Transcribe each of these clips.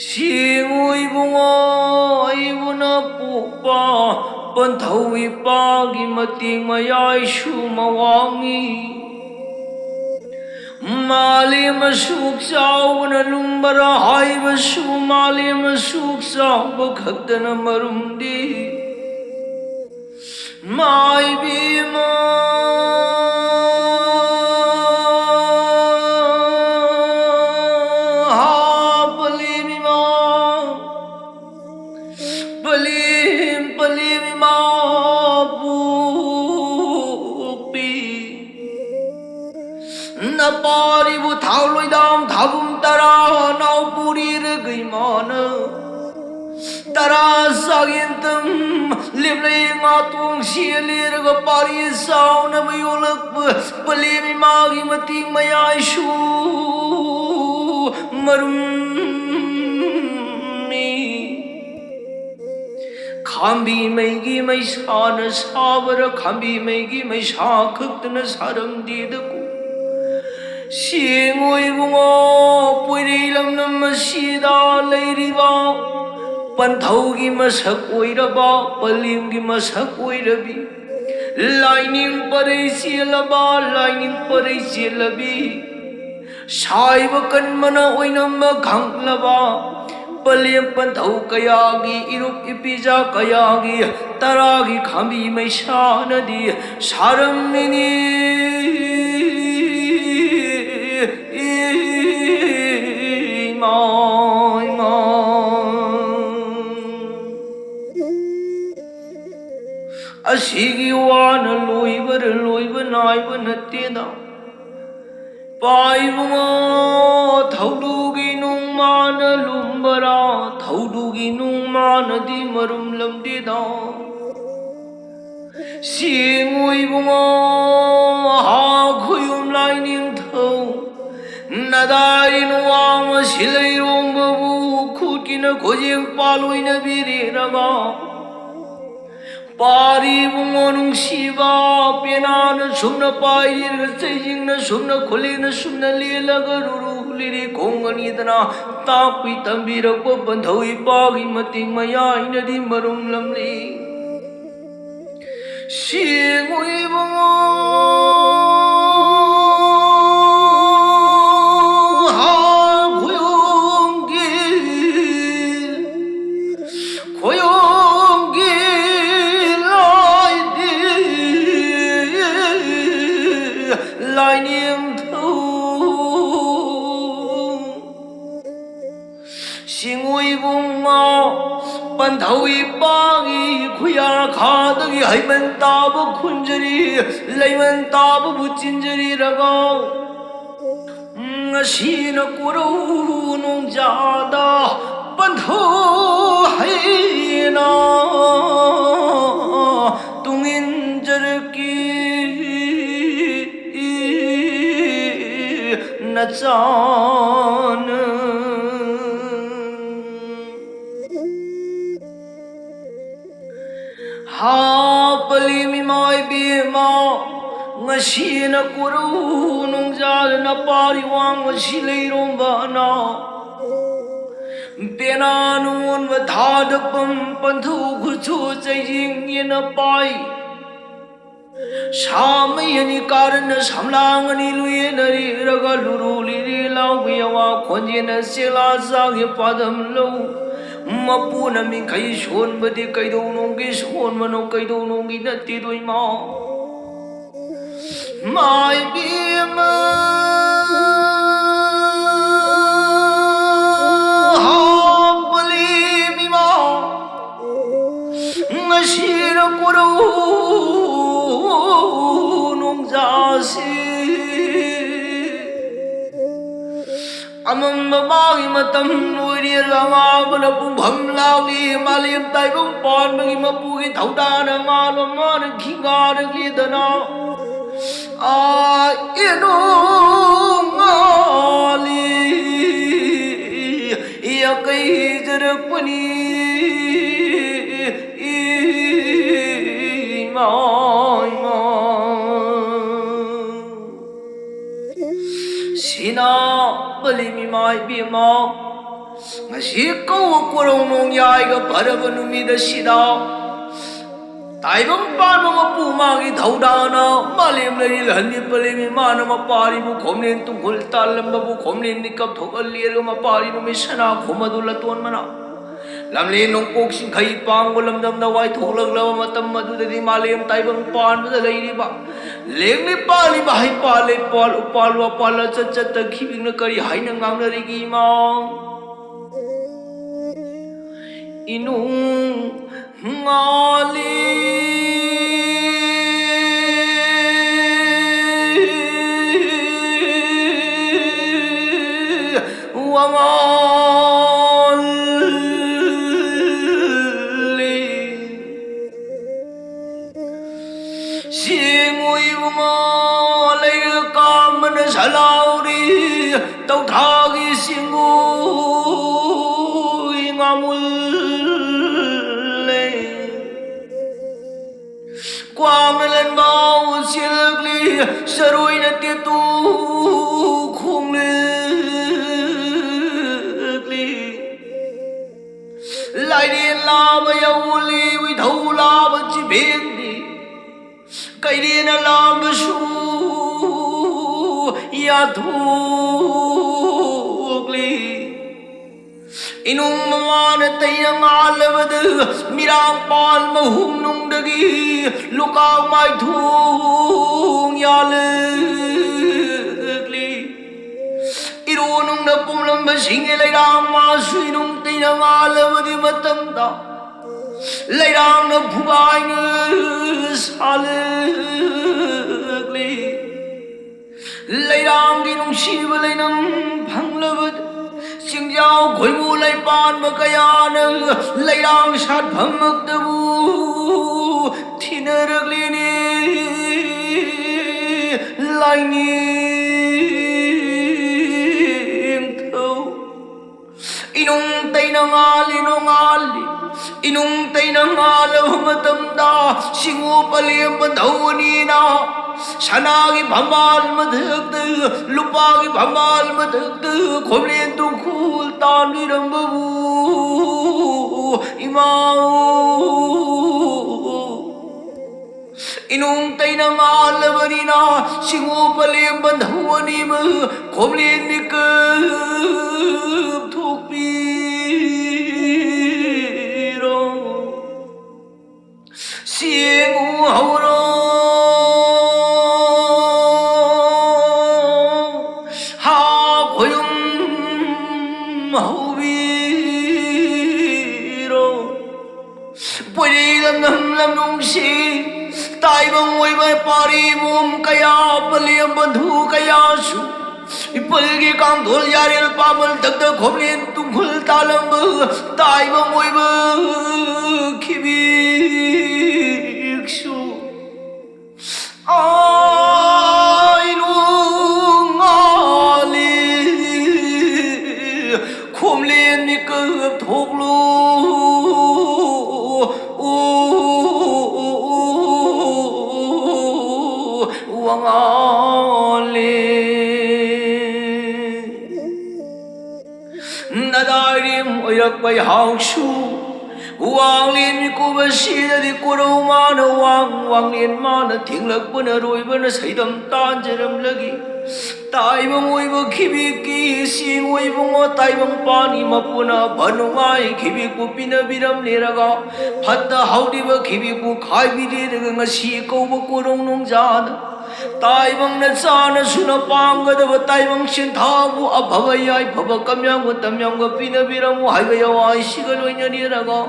心为我爱我那不把本头一把给么定么爱数么忘意。Malim suksa wana lumbara haiva su malim suksa bakhatana marumdi mai bima ha palimima palimima na pari bu thao loi dam thabum tara nau puri re gai mana tara sagintam lim lei nga tung silir ga pari sao na mayulak pali mi magi mating mayai shu marum mi khambi maigi mai sa na sabar khambi maigi mai sa khut na saram di da Singoi bungo puri lam nam masida leiriba panthaugi masak oiraba palimgi masak oirabi lining pare silaba lining pare silabi saiba kanmana oinam khanglaba palim panthau kayagi irup ipija kayagi taragi khambi mai sanadi saramini Asigi wana loiba naiba nateda Paibunga thaudugi nung mana lumbara thaudugi nung mana di marum lamdida Singui bunga ha khuyum laining thau Nadain wang silai rombabu khutina khojeng paloina biriraga Pari bungonung siva penana sumna pair sejingna sumna khulina sumna lilaga ruru liri kongani dana tapi tambira ko bandhoi pagi mating maya inadi marum lamli singui bungo Panthoi pagi khuya khadagi haiman tabu khunjari laiman tabu buchinjari raga ngasina kuru nung jada pantho haina tungin jarki nachan ha pali mi mai bi ma ngasina kuru nung jal na pari wang silai romba na penanun va thadapam panthu guchu chajing ina pai samyani karan samlangani luina ri raga luruli ri lawiyawa khonjina sela sagi padam lo mapuna min kai shon badi kai do nongi shon mano kai do nongi natti doi ma mai bima ha bali mi ma ngashira kuru nong jasi amam bagi matam nuri langa bala bham lawi malim tai bung pon bagi mapugi thauda na malo man khingar lidana a ino ngali ya kai jarpani sina bali mi mai bi ma ngasi kau kurong nong yai ga paraba numida sida taibang pan mga pumagi dhaudana malim lari lhandi palimi mana mapari bu khomlen tungkul talam babu khomlen nikap thokallir ga mapari numi sana khomadula ton mana lamle nong kok sing khai pang golam dam da wai tholak lawa matam madu dadi malim taibang pan da leiri ba lengni pali ba hai pale pal upal wa pala chat chat ta khibing na kari hai na ngang na ri gi ma inung ngali wangali singui wangali kaman salauri tau thagi singui ngamul quang lên bao siết li sarui na tia tu khung li lại điên la mà yêu li uy thâu la mà chỉ biết đi cây điên la mà su ya thu li inung mamana tayang alabad mirang pal mahum nung dagi lukang mai thung yalegli irunung na pumlam basingay layrang masui nung tayang alabad matam da layrang na bhugay na salegli layrang ginung shiva laynang bhanglabad Sing giao khối mu lay pan mà kaya nâng lay đang sát phẩm mực tơ bu thì nơ được li ni lay niềm thâu inung tay nang ali inung tay nang alaw matam da singu palim bandaw ni na Sanagi bhamal madhakta lupagi bhamal madhakta khomlen tu khul tan ni rambu imau inung tay na malabani na singu palim bandhawani ma khomlen ni kap thuk piro singu hauro lam nung si tai bang oi bai pari mum kaya paliam bandhu kaya su ipal gi kang dhol yaril pamal dak dak khomlen tungkhul talam tai bang oi ba khibi su ai nung ali khomlen ni kap thok lu Nadarim oyak bay haushu Wang lin ko ba sida di kuro mana wang lin mana tinglak bana roi bana saidam tan jaram lagi Tai bang oi ba khibi ki sing oi bang o tai bang pani mapuna banungai khibi ku pina biram leraga phatta haudi ba khibi ku khai bi de ngasi ko ba kurong nong jada Tai bang na sana suna panga da ba tai bang sin thabu abhavayai phaba kamyang ba tamyang ba pina biram hai ga yawai sigaloi nya leraga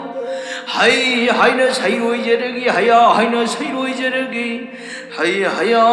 hai na sai roi jeragi haya hai na sai roi jeragi hai haya